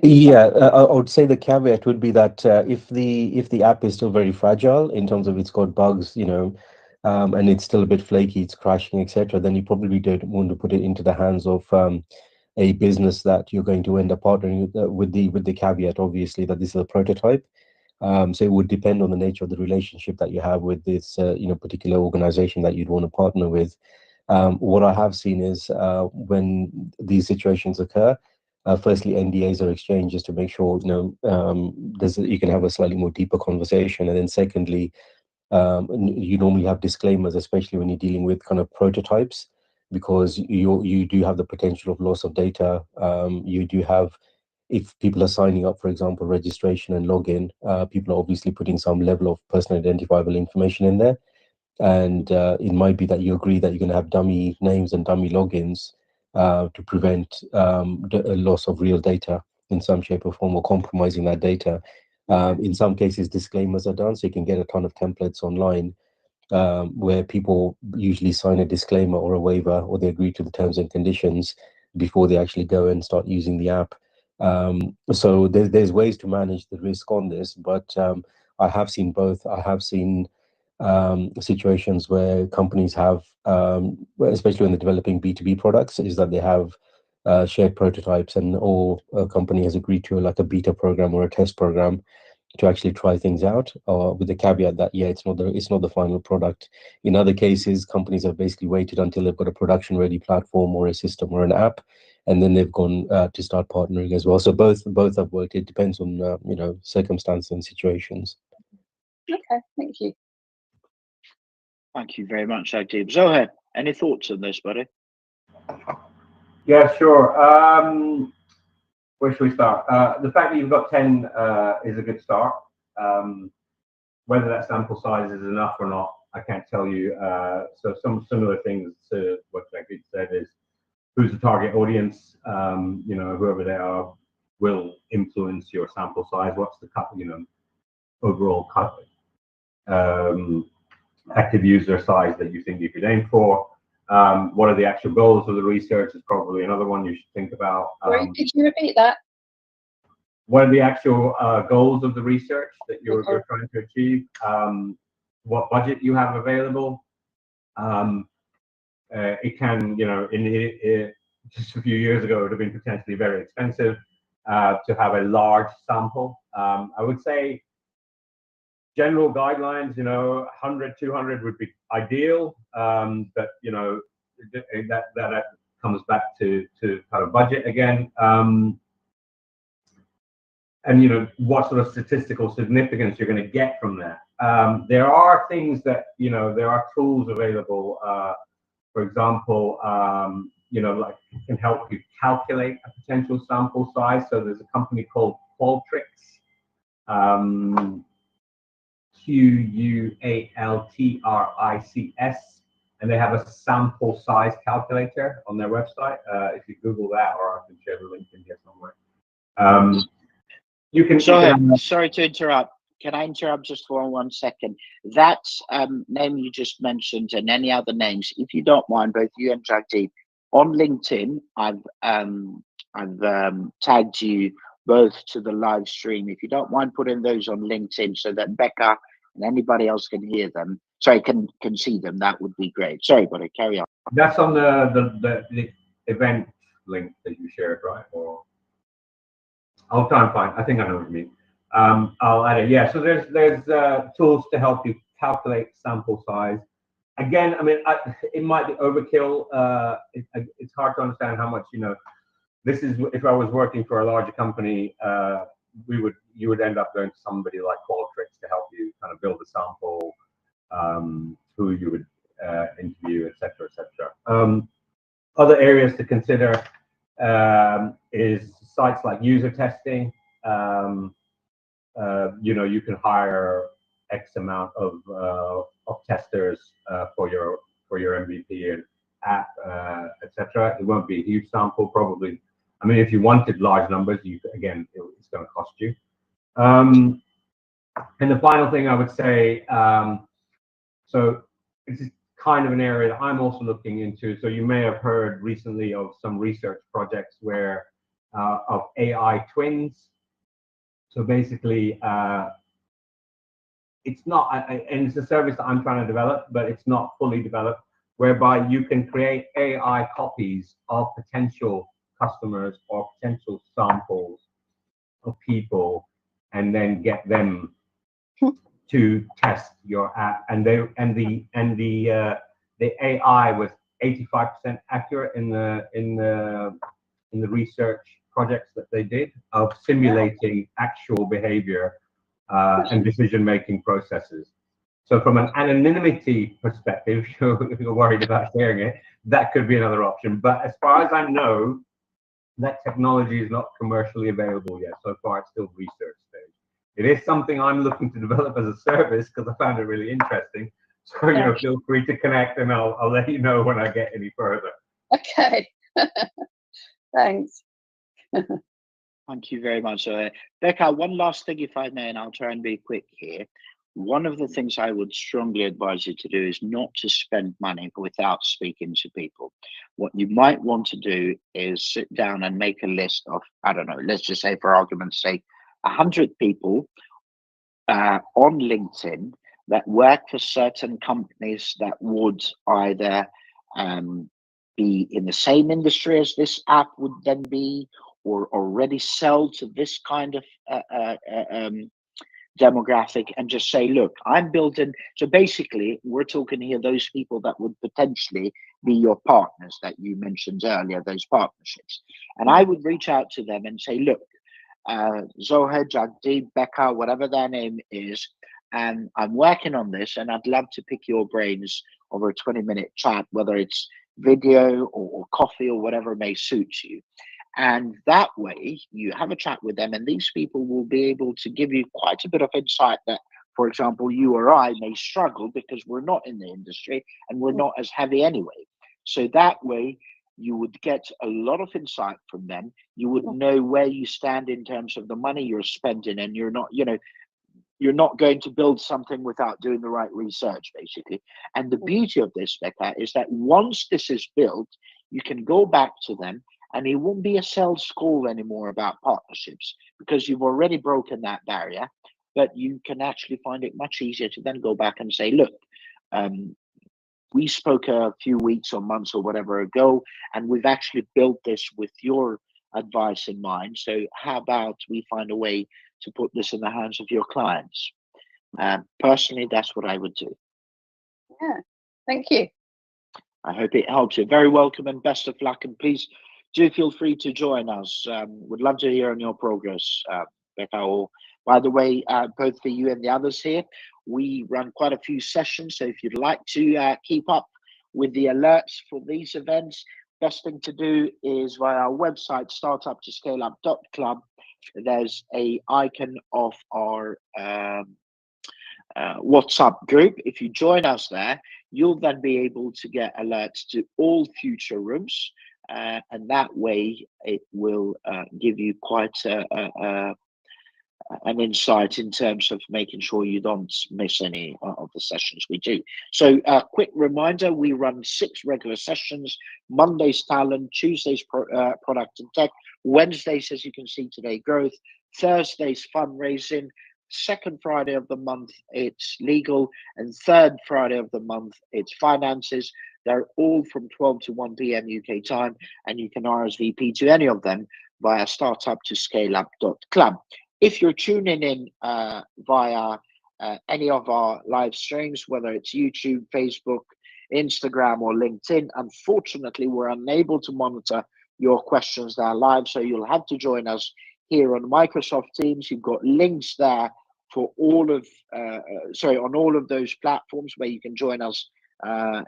Yeah, I would say the caveat would be that if the app is still very fragile in terms of it's got bugs, and it's still a bit flaky, it's crashing, etc., then you probably don't want to put it into the hands of a business that you're going to end up partnering with the caveat, obviously, that this is a prototype. So it would depend on the nature of the relationship that you have with this particular organization that you'd want to partner with. What I have seen is when these situations occur, firstly, NDAs are exchanged just to make sure you can have a slightly more deeper conversation, and then secondly, you normally have disclaimers, especially when you're dealing with kind of prototypes, because you do have the potential of loss of data. You do have, if people are signing up, for example, registration and login, people are obviously putting some level of personal identifiable information in there, and it might be that you agree that you're going to have dummy names and dummy logins to prevent the loss of real data in some shape or form, or compromising that data. In some cases, disclaimers are done, so you can get a ton of templates online where people usually sign a disclaimer or a waiver, or they agree to the terms and conditions before they actually go and start using the app. So there's ways to manage the risk on this, but I have seen both. I have seen situations where companies have, especially when they're developing B2B products, is that they have shared prototypes, and or a company has agreed to like a beta program or a test program to actually try things out, with the caveat that it's not the final product. In other cases, companies have basically waited until they've got a production ready platform or a system or an app, and then they've gone to start partnering as well. So both have worked. It depends on circumstances and situations. Okay, thank you. Thank you very much, Agdeep. Zohair, any thoughts on this, buddy? Yeah, sure. Where should we start? The fact that you've got 10 is a good start. Whether that sample size is enough or not, I can't tell you. So some similar things to what Agdeep said is, who's the target audience? Whoever they are will influence your sample size. What's the overall active user size that you think you could aim for? What are the actual goals of the research is probably another one you should think about. Sorry, could you repeat that? What are the actual goals of the research that you're trying to achieve? What budget you have available? It can, just a few years ago, it would have been potentially very expensive to have a large sample. I would say general guidelines, 100, 200 would be ideal, but that comes back to kind of budget again. And what sort of statistical significance you're going to get from that. There are things that there are tools available. For example, like can help you calculate a potential sample size. So there's a company called Qualtrics. Q-U-A-L-T-R-I-C-S, and they have a sample size calculator on their website. If you Google that, or I can share the link in here somewhere. You can. Sorry to interrupt. can I interrupt just for 1 second? That name you just mentioned and any other names, if you don't mind, both you and Jagdeep, on LinkedIn, I've tagged you both to the live stream. If you don't mind putting those on LinkedIn so that Becca and anybody else can hear them, sorry, can see them, that would be great. Sorry, buddy, carry on. That's on the event link that you shared, right? Or I'll try and find. I think I know what you mean. I'll add it. Yeah. So there's tools to help you calculate sample size. Again, I mean, it might be overkill. It's hard to understand how much, you know. This is if I was working for a larger company, you would end up going to somebody like Qualtrics to help you kind of build a sample, who you would interview, etc., etc. Other areas to consider is sites like user testing. You know, you can hire X amount of testers for your MVP and app, etc. It won't be a huge sample, probably. I mean, if you wanted large numbers, again, it's going to cost you. And the final thing I would say, so this is kind of an area that I'm also looking into. So you may have heard recently of some research projects where of AI twins. So basically, it's not, and it's a service that I'm trying to develop, but it's not fully developed, whereby you can create AI copies of potential customers or potential samples of people, and then get them to test your app. And the AI was 85% accurate in the research projects that they did of simulating actual behavior and decision-making processes. So from an anonymity perspective, if you're worried about sharing it, that could be another option. But as far as I know, that technology is not commercially available yet. So far, it's still research stage. It is something I'm looking to develop as a service because I found it really interesting. So, you know, feel free to connect and I'll let you know when I get any further. Okay. Thanks. Thank you very much. Becca, one last thing, if I may, and I'll try and be quick here. One of the things I would strongly advise you to do is not to spend money without speaking to people. What you might want to do is sit down and make a list of, I don't know, let's just say for argument's sake, 100 people on LinkedIn that work for certain companies that would either be in the same industry as this app would then be, or already sell to this kind of demographic, and just say, look, I'm building. So basically, we're talking here those people that would potentially be your partners that you mentioned earlier, those partnerships. And I would reach out to them and say, look, 𝗤𝗏, Jagdeep, Becca, whatever their name is, and I'm working on this, and I'd love to pick your brains over a 20-minute chat, whether it's video or coffee or whatever may suit you. And that way you have a chat with them, and these people will be able to give you quite a bit of insight that, for example, you or I may struggle because we're not in the industry and we're not as heavy anyway. So that way you would get a lot of insight from them. You would know where you stand in terms of the money you're spending, and you're not, you know, you're not going to build something without doing the right research, basically. And the beauty of this, Becca, is that once this is built, you can go back to them, and it won't be a sales call anymore about partnerships because you've already broken that barrier. But you can actually find it much easier to then go back and say, look, we spoke a few weeks or months or whatever ago, and we've actually built this with your advice in mind. So how about we find a way to put this in the hands of your clients? Personally, that's what I would do. Yeah, thank you. I hope it helps you. Very welcome and best of luck. And please do feel free to join us. Would love to hear on your progress, Becca. Or, by the way, both for you and the others here, we run quite a few sessions. So if you'd like to keep up with the alerts for these events, best thing to do is via our website, StartUp to ScaleUp.club. There's a icon of our WhatsApp group. If you join us there, you'll then be able to get alerts to all future rooms. And that way it will give you quite a an insight in terms of making sure you don't miss any of the sessions we do. So a quick reminder, we run 6 regular sessions: Mondays talent, Tuesdays product and tech, Wednesdays, as you can see today, growth, Thursdays fundraising, second Friday of the month it's legal, and third Friday of the month it's finances. They're all from 12 to 1 p.m. UK time, and you can RSVP to any of them via StartUp to ScaleUp.club. If you're tuning in via any of our live streams, whether it's YouTube, Facebook, Instagram, or LinkedIn, unfortunately, we're unable to monitor your questions that are live, so you'll have to join us here on Microsoft Teams. You've got links there for all of, on all of those platforms where you can join us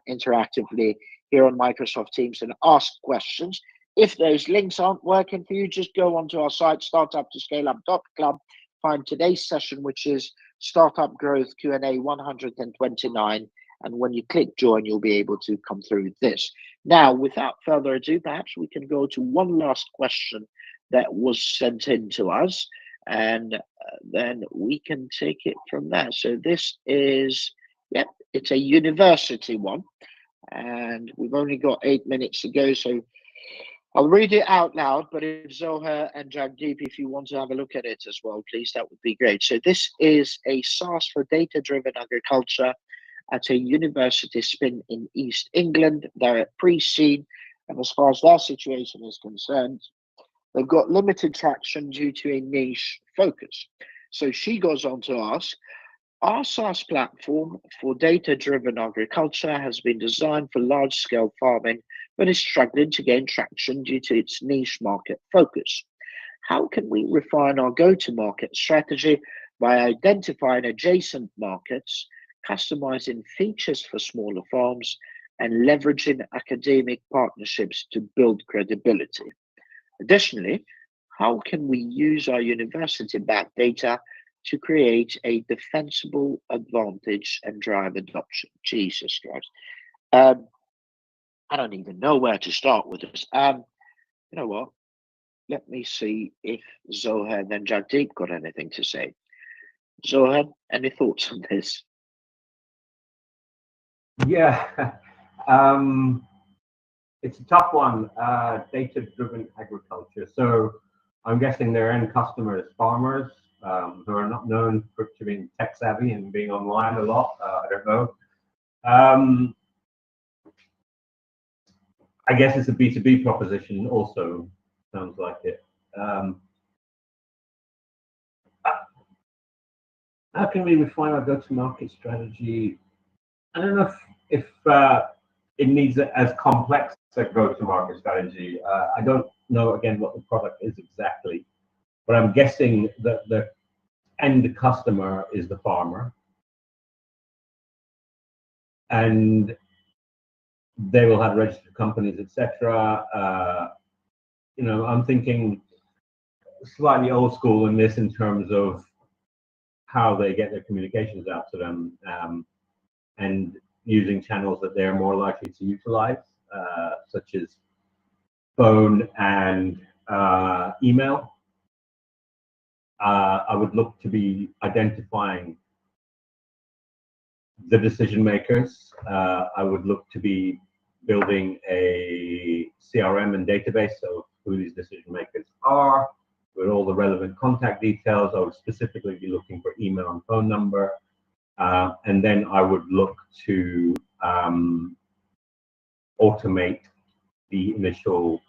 interactively here on Microsoft Teams and ask questions. If those links aren't working for you, just go onto our site, StartUp to ScaleUp.club, find today's session, which is Startup Growth Q&A 129. And when you click join, you'll be able to come through this. Now, without further ado, perhaps we can go to one last question that was sent in to us, and then we can take it from there. So this is, yep, it's a university one, and we've only got 8 minutes to go, so I'll read it out loud, but if Zoha and Jagdeep, if you want to have a look at it as well, please, that would be great. So this is a SaaS for data-driven agriculture at a university spin in East England. They're at pre-seed, and as far as their situation is concerned, they've got limited traction due to a niche focus. So she goes on to ask, our SaaS platform for data-driven agriculture has been designed for large-scale farming, but is struggling to gain traction due to its niche market focus. How can we refine our go-to-market strategy by identifying adjacent markets, customizing features for smaller farms, and leveraging academic partnerships to build credibility? Additionally, how can we use our university-backed data to create a defensible advantage and drive adoption? Jesus Christ. I don't even know where to start with this. You know what? Let me see if Zohan and Jagdeep got anything to say. Zohan, any thoughts on this? Yeah, it's a tough one, data-driven agriculture. So I'm guessing their end customers, farmers, who are not known for being tech savvy and being online a lot. I don't know. I guess it's a B2B proposition also, sounds like it. How can we refine our go-to-market strategy? I don't know if it needs as complex a go-to-market strategy. I don't know, again, what the product is exactly, but I'm guessing that the end customer is the farmer. And they will have registered companies, etc. You know, I'm thinking slightly old school in this in terms of how they get their communications out to them, and using channels that they're more likely to utilize, such as phone and email. I would look to be identifying the decision makers. I would look to be building a CRM and database of who these decision makers are, with all the relevant contact details. I would specifically be looking for email and phone number. And then I would look to automate the initial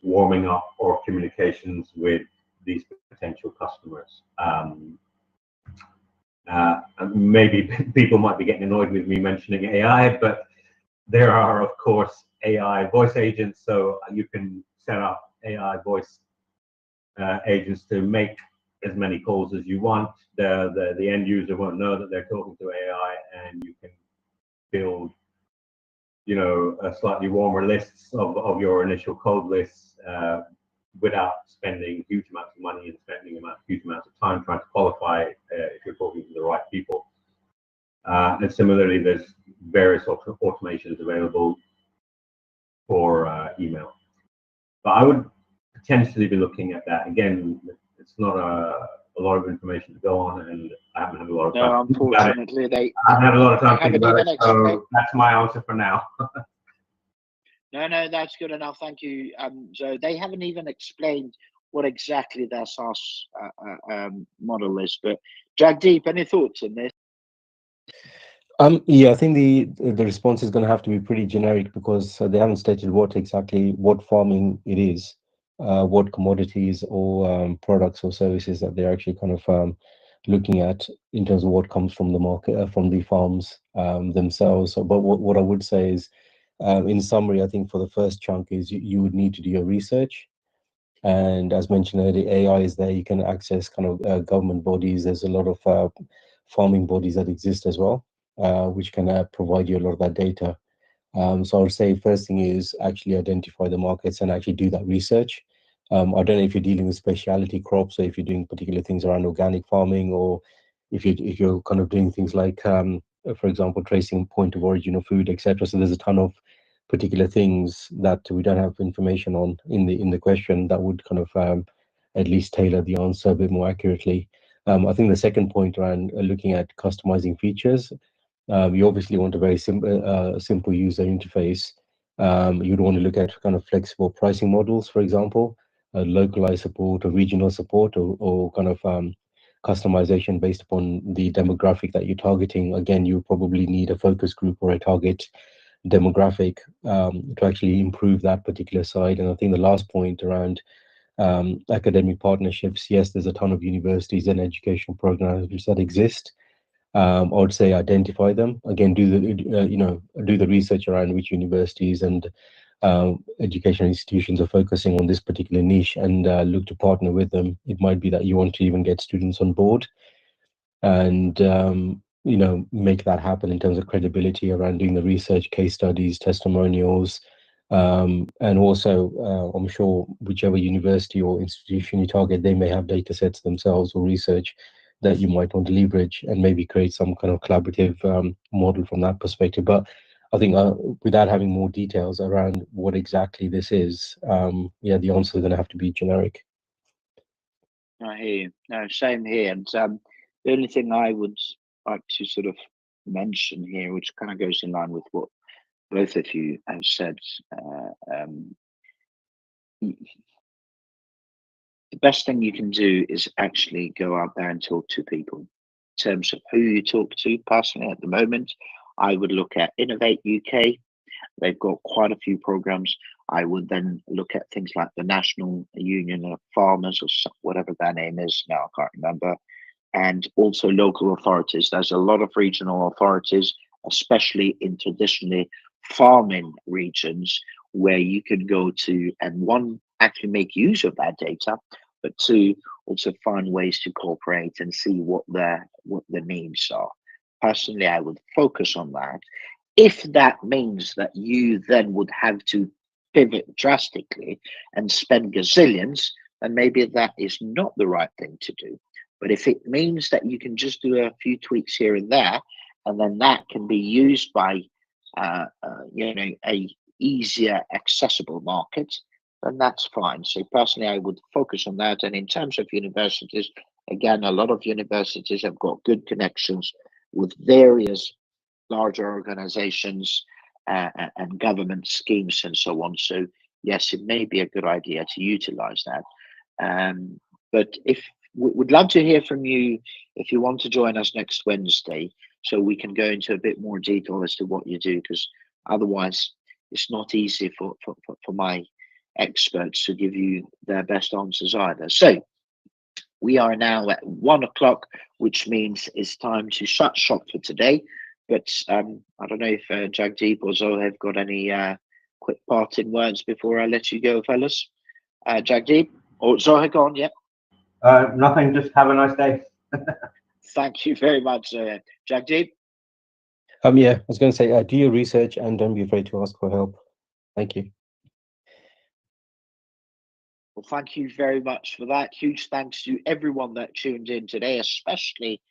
warming up or communications with these potential customers. Maybe people might be getting annoyed with me mentioning AI, but there are, of course, AI voice agents, so you can set up AI voice agents to make as many calls as you want. The end user won't know that they're talking to AI, and you can build, you know, a slightly warmer lists of your initial cold lists without spending huge amounts of money and spending huge amounts of time trying to qualify if you're talking to the right people. And similarly, there's various automations available for email. But I would potentially be looking at that. Again, it's not a lot of information to go on, and I haven't had a lot of time. No, unfortunately, I haven't had a lot of time to think about it, so explained. that's my answer for now. No, that's good enough. Thank you. So they haven't even explained what exactly their SaaS model is. But Jagdeep, any thoughts on this? Yeah, I think the response is going to have to be pretty generic, because they haven't stated what farming it is, what commodities or products or services that they're actually kind of looking at in terms of what comes from the market, from the farms themselves. But what I would say is, in summary, I think for the first chunk is you would need to do your research. And as mentioned earlier, AI is there. You can access kind of government bodies. There's a lot of farming bodies that exist as well, which can provide you a lot of that data. So I would say first thing is actually identify the markets and actually do that research. I don't know if you're dealing with specialty crops, or if you're doing particular things around organic farming, or if you're kind of doing things like, for example, tracing point of origin of food, etc. So there's a ton of particular things that we don't have information on in the question that would kind of at least tailor the answer a bit more accurately. I think the second point around looking at customizing features, you obviously want a very simple user interface. You'd want to look at kind of flexible pricing models, for example, localized support or regional support, or kind of customization based upon the demographic that you're targeting. Again, you probably need a focus group or a target demographic to actually improve that particular side. And I think the last point around academic partnerships, yes, there's a ton of universities and educational programs that exist. I would say identify them. Again, do the research around which universities and educational institutions are focusing on this particular niche, and look to partner with them. It might be that you want to even get students on board, and make that happen in terms of credibility around doing the research, case studies, testimonials, and also I'm sure whichever university or institution you target, they may have data sets themselves or research that you might want to leverage, and maybe create some kind of collaborative model from that perspective. But I think without having more details around what exactly this is, the answer is going to have to be generic. I hear you. No, same here. And the only thing I would like to sort of mention here, which kind of goes in line with what both of you have said, the best thing you can do is actually go out there and talk to people. In terms of who you talk to, personally, at the moment, I would look at Innovate UK. They've got quite a few programs. I would then look at things like the National Union of Farmers, or whatever their name is now, I can't remember, and also local authorities. There's a lot of regional authorities, especially in traditionally farming regions, where you can go to, and one, actually make use of that data, but two, also find ways to cooperate and see what the needs are. Personally, I would focus on that. If that means that you then would have to pivot drastically and spend gazillions, then maybe that is not the right thing to do. But if it means that you can just do a few tweaks here and there, and then that can be used by a easier accessible market, then that's fine. So personally, I would focus on that. And in terms of universities, again, a lot of universities have got good connections with various larger organizations and government schemes and so on. So yes, it may be a good idea to utilize that. But we'd love to hear from you if you want to join us next Wednesday, so we can go into a bit more detail as to what you do, because otherwise it's not easy for my experts to give you their best answers either. So we are now at 1 o'clock, which means it's time to shut shop for today. But I don't know if Jagdeep or Zoha have got any quick parting words before I let you go, fellas. Jagdeep or Zoha, go on, yeah. Nothing, just have a nice day. Thank you very much, Jagdeep. I was going to say, do your research and don't be afraid to ask for help. Thank you. Well, thank you very much for that. Huge thanks to everyone that tuned in today, especially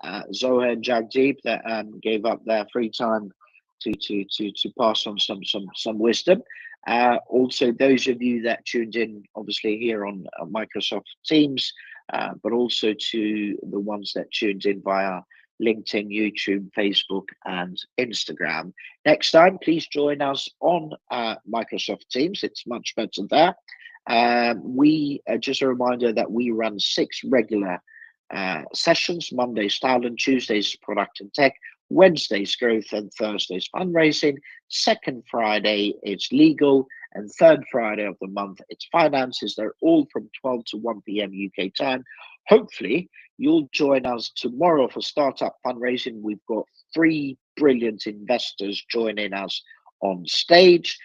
Zoha and Jagdeep, that gave up their free time to pass on some wisdom. Also, those of you that tuned in, obviously here on Microsoft Teams, but also to the ones that tuned in via LinkedIn, YouTube, Facebook, and Instagram. Next time, please join us on Microsoft Teams. It's much better there. Just a reminder that we run 6 regular sessions: Mondays talent, Tuesdays product and tech, Wednesdays growth, and Thursdays fundraising. Second Friday it's legal, and third Friday of the month it's finances. They're all from 12 to 1 p.m. UK time. Hopefully you'll join us tomorrow for Startup Fundraising. We've got 3 brilliant investors joining us on stage.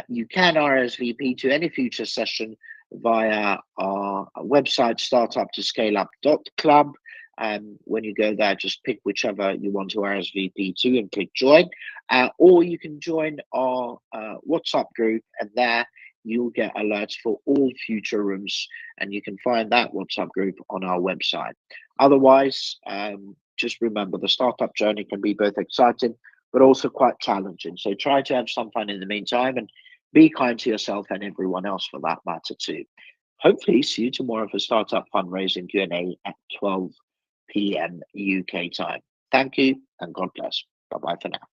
You can RSVP to any future session via our website, startup-to-scaleup.club. When you go there, just pick whichever you want to RSVP to and click join. Or you can join our WhatsApp group, and there you'll get alerts for all future rooms, and you can find that WhatsApp group on our website. Otherwise, just remember, the startup journey can be both exciting but also quite challenging. So try to have some fun in the meantime, and be kind to yourself and everyone else for that matter too. Hopefully see you tomorrow for Startup Fundraising Q&A at 12 p.m. UK time. Thank you and God bless. Bye-bye for now.